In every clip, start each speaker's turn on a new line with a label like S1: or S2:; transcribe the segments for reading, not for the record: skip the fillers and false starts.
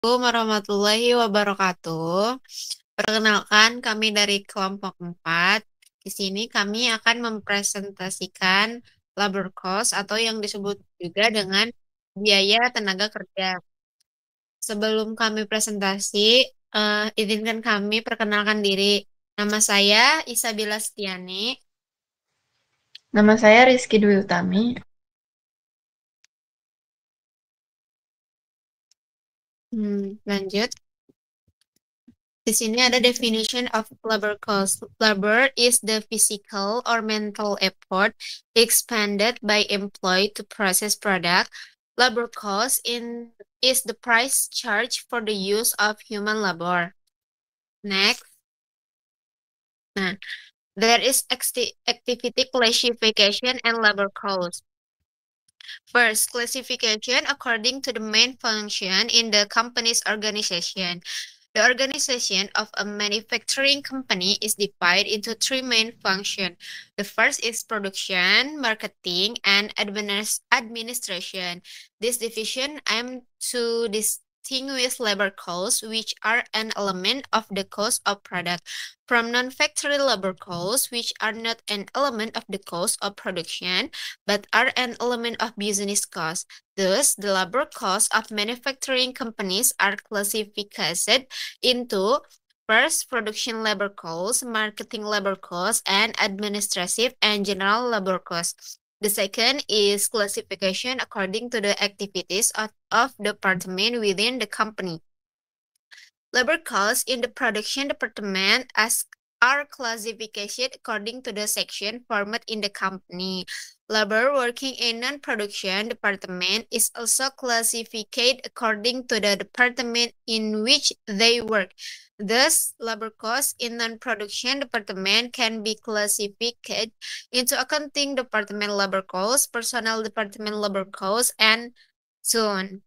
S1: Assalamualaikum warahmatullahi wabarakatuh. Perkenalkan, kami dari kelompok 4. Di sini kami akan mempresentasikan labor cost atau yang disebut juga dengan biaya tenaga kerja. Sebelum kami presentasi, izinkan kami perkenalkan diri. Nama saya Isabella Stiani.
S2: Nama saya Rizky Dwi Utami.
S1: Lanjut. Di sini ada definition of labor cost. Labor is the physical or mental effort expended by employee to process product. Labor cost is the price charged for the use of human labor. Next. Nah, there is activity classification and labor cost. First, classification according to the main function in the company's organization. The organization of a manufacturing company is divided into three main functions. The first is production, marketing, and administration. This division aims to distinguish labor costs, which are an element of the cost of product, from non-factory labor costs, which are not an element of the cost of production, but are an element of business cost. Thus, the labor costs of manufacturing companies are classified into first, production labor costs, marketing labor costs, and administrative and general labor costs. The second is classification according to the activities of department within the company. Labor costs in the production department are classified according to the section format in the company. Labor working in non-production department is also classified according to the department in which they work. Thus, labor costs in non-production department can be classified into accounting department labor costs, personnel department labor costs, and so on.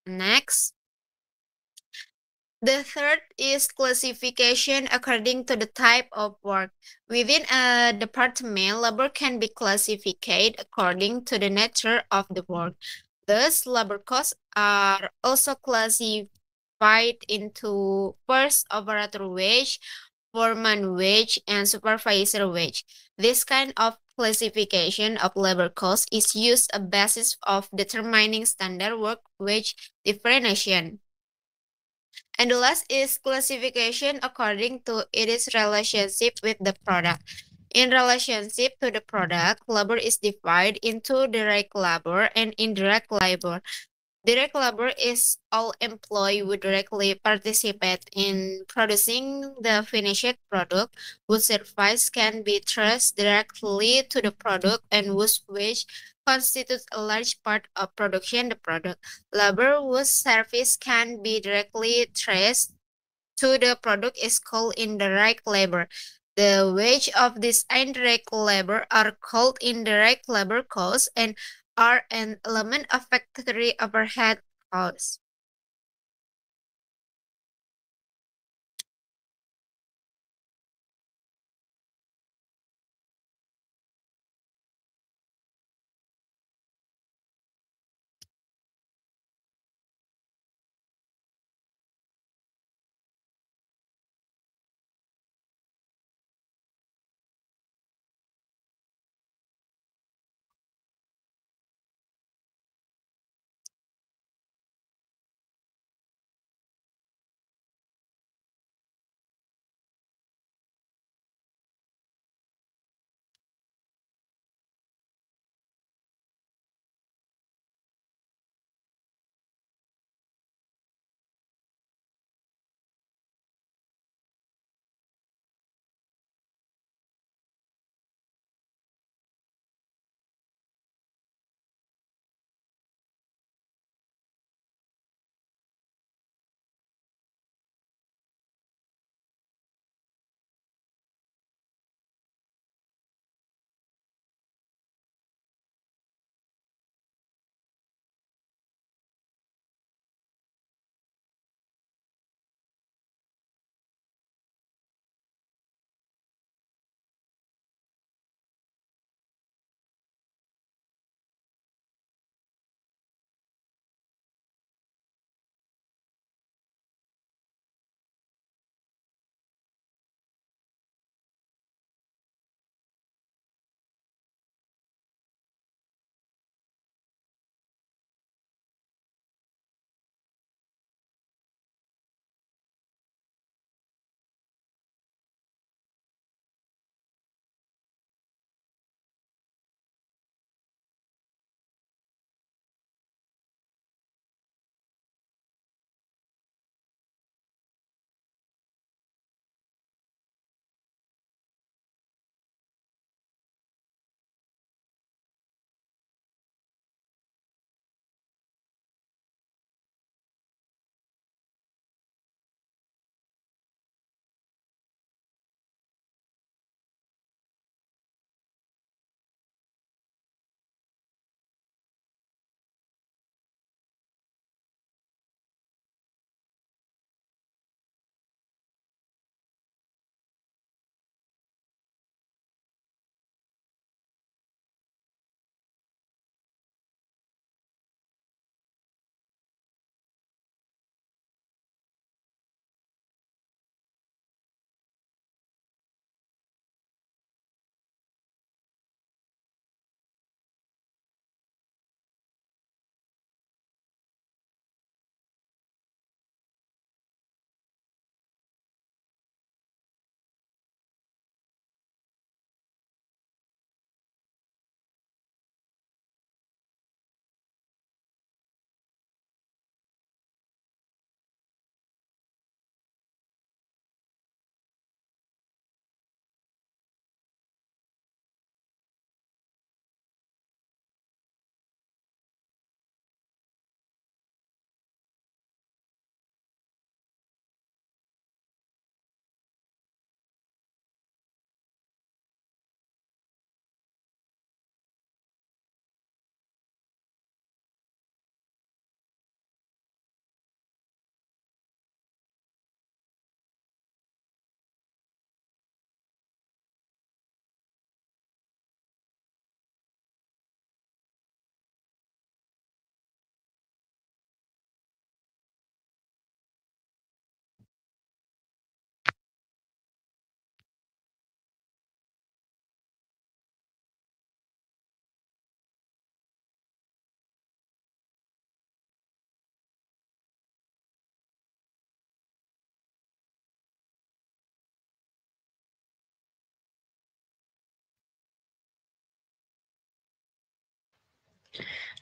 S1: Next. The third is classification according to the type of work. Within a department, labor can be classified according to the nature of the work. Thus, labor costs are also classified into first operator wage, foreman wage, and supervisor wage. This kind of classification of labor costs is used as a basis of determining standard work wage differentiation. And the last is classification according to its relationship with the product. In relationship to the product, labor is divided into direct labor and indirect labor. Direct labor is all employees who directly participate in producing the finished product, whose service can be traced directly to the product and whose wage constitutes a large part of production the product. Labor whose service can be directly traced to the product is called indirect labor. The wage of this indirect labor are called indirect labor costs and are an element of factory overhead costs.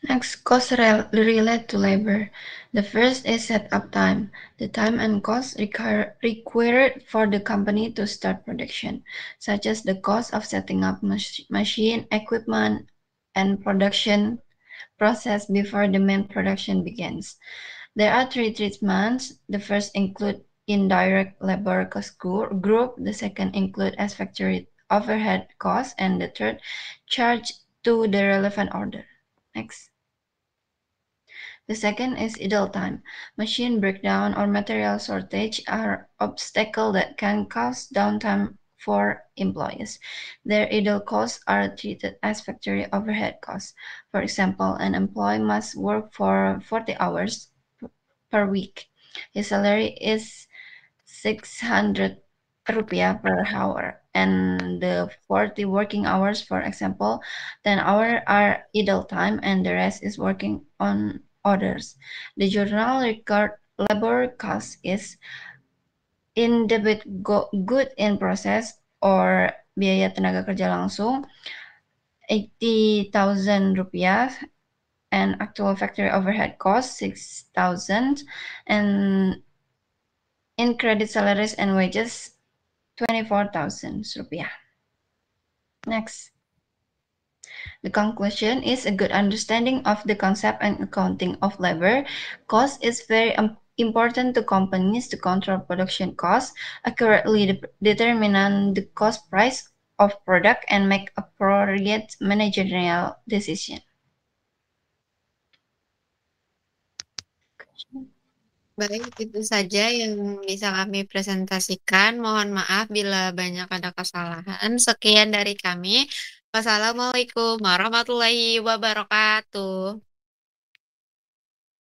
S2: Next, costs relate to labor. The first is setup time, the time and cost required for the company to start production, such as the cost of setting up machine, equipment, and production process before the main production begins. There are three treatments. The first include indirect labor cost group, the second include as factory overhead costs, and the third charge to the relevant order. Next. The second is idle time. Machine breakdown or material shortage are obstacles that can cause downtime for employees. Their idle costs are treated as factory overhead costs. For example, an employee must work for 40 hours per week. His salary is 600 rupiah per hour, and the 40 working hours, for example, 10 hours are idle time and the rest is working on orders. The journal record labor cost is in debit good in process or biaya tenaga kerja langsung 80,000 rupiah, and actual factory overhead cost 6,000, and in credit salaries and wages 24,000 rupiah. Next. The conclusion is a good understanding of the concept and accounting of labor cost is very important to companies to control production costs, accurately determine the cost price of product, and make appropriate managerial decision.
S1: Baik, itu saja yang bisa kami presentasikan. Mohon maaf bila banyak ada kesalahan. Sekian dari kami. Wassalamualaikum warahmatullahi wabarakatuh.